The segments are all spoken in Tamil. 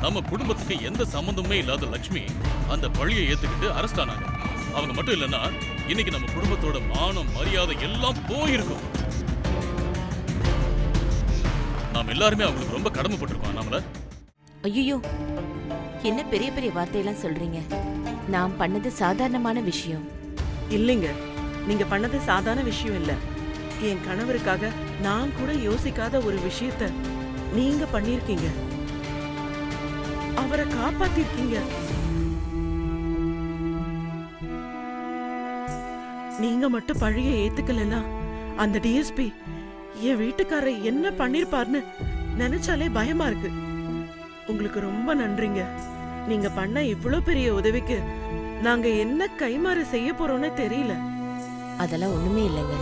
நம்ம குடும்பத்துக்கு எந்த சம்பந்தமே இல்லாத லட்சுமி அந்த பழியை ஏத்துக்கிட்டு அரெஸ்ட் ஆனாங்க. அவங்க மட்டும் இல்லைன்னா இன்னைக்கு நம்ம குடும்பத்தோட மானம் மரியாதை எல்லாம் போயிருக்கும். நாம எல்லாருமே அவங்களுக்கு ரொம்ப கடமைப்பட்டிருக்கோம். நாமல ஐயோ, என்ன பெரிய பெரிய வார்த்தையெல்லாம் சொல்றீங்க? நான் பண்ணது சாதாரணமான விஷயம் இல்லைங்க. நீங்க பண்ணது சாதாரண விஷயம் இல்ல. என் கணவருக்காக நான் கூட யோசிக்காத ஒரு விஷயத்த நீங்க பண்ணிருக்கீங்க. அவரை காப்பாத்திருக்கீங்க. நீங்க மட்டும் பழிய ஏத்துக்கலன்னா அந்த டிஎஸ்பி என் வீட்டுக்காரரை என்ன பண்ணிருப்பார்னு நினைச்சாலே பயமா இருக்கு. உங்களுக்கு ரொம்ப நன்றிங்க. நீங்க பண்ண இவ்ளோ பெரிய உதவிக்கு நாங்க என்ன கைமாறு செய்ய போறோம்னு தெரியல. அதெல்லாம் ஒண்ணுமே இல்லைங்க.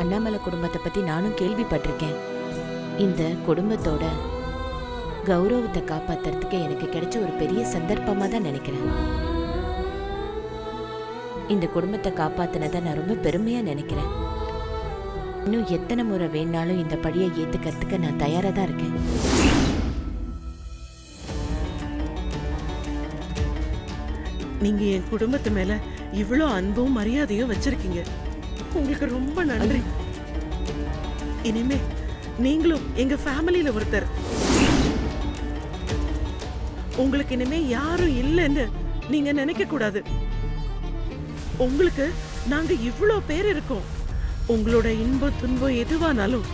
அண்ணாமலை குடும்பத்தை பத்தி நானும் கேள்விப்பட்டிருக்கேன். இந்த குடும்பத்தோட கௌரவத்தை காப்பாத்துறதுக்கு எனக்கு கிடைச்ச ஒரு பெரிய சந்தர்ப்பமா தான் நினைக்கிறேன். இந்த குடும்பத்தை காப்பாத்தினதை நான் ரொம்ப பெருமையா நினைக்கிறேன். இன்னும் எத்தனை முறை வேணாலும் இந்த பழியை ஏத்துக்கிறதுக்கு நான் தயாரா தான் இருக்கேன். நீங்க என் குடும்பத்து மேல இவ்ளோ அன்பும் மரியாதையும் வச்சிருக்கீங்க. உங்களுக்கு ரொம்ப நன்றி. இனிமே நீங்களும் எங்க ஃபேமிலியில ஒருத்தர். உங்களுக்கு இனிமே யாரும் இல்லைன்னு நீங்க நினைக்க கூடாது. உங்களுக்கு நாங்க இவ்ளோ பேர் இருக்கோம். உங்களோட இன்பம் துன்பம் எதுவானாலும்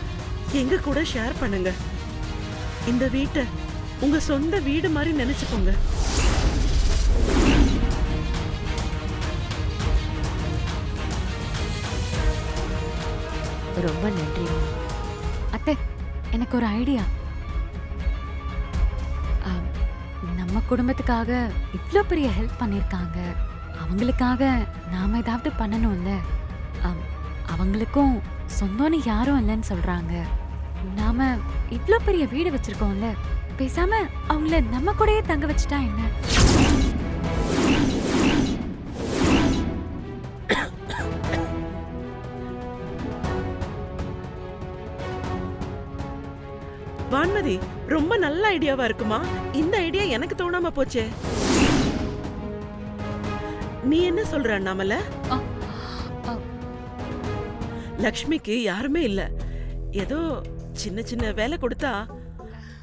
எங்க கூட ஷேர் பண்ணுங்க. இந்த வீட்டை உங்க சொந்த வீடு மாதிரி நினைச்சுக்கோங்க. ரொம்ப நன்றி. அத்தை, எனக்கு ஒரு ஐடியா. நம்ம குடும்பத்துக்காக இவ்ளோ பெரிய ஹெல்ப் பண்ணிருக்காங்க. அவங்களுக்காக நாம ஏதாவது பண்ணணும்ல. அவங்களுக்கும் சொந்தம்னு யாரும் இல்லைன்னு சொல்றாங்க. நாம இவ்ளோ பெரிய வீடு வச்சிருக்கோம்ல, பேசாம அவங்கள நம்ம கூடயே தங்க வச்சுட்டா என்ன? வான்மதி, ரொம்ப நல்ல ஐடியாவா இருக்குமா? இந்த ஐடியா எனக்கு தோணாம போச்சே. நீ என்ன சொல்ற அண்ணாமலை? லக்ஷ்மிக்கு யாருமே இல்ல. ஏதோ சின்ன சின்ன வேலை கொடுத்தா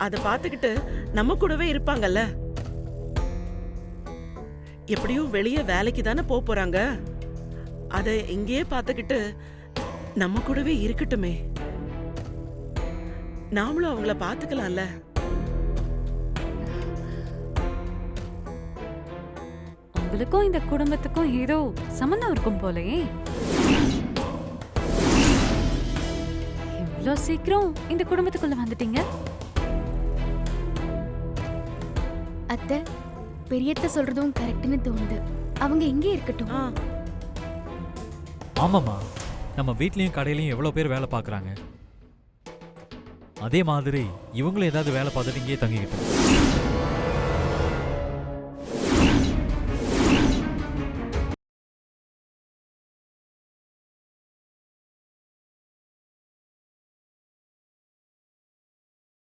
அத பாத்துக்கிட்டு நம்ம கூடவே இருப்பாங்கல்ல. எப்படியும் வெளியே வேலைக்கு தானே போறாங்க. அத இங்கேயே பாத்துக்கிட்டு நம்ம கூடவே இருக்கட்டுமே. நாமளும் அவங்கள பாத்துக்கலாம்ல. உங்களுக்கும் இந்த குடும்பத்துக்கும் ஏதோ சம்பந்தம் இருக்கும் போலயே. இவ்ளோ சீக்கிரம் இந்த குடும்பத்துக்குள்ள வந்துட்டீங்க. அத்தை, பெரியத்த சொல்றதும் கரெக்ட்னு தோணுது. அவங்க எங்கே இருக்கட்டும். ஆமாம்மா, நம்ம வீட்லயும் கடையிலயும் எவ்வளோ பேர் வேலை பார்க்குறாங்க. அதே மாதிரி இவங்களும் ஏதாவது வேலை பார்த்துட்டு இங்கேயே தங்கிக்கிட்டோம்.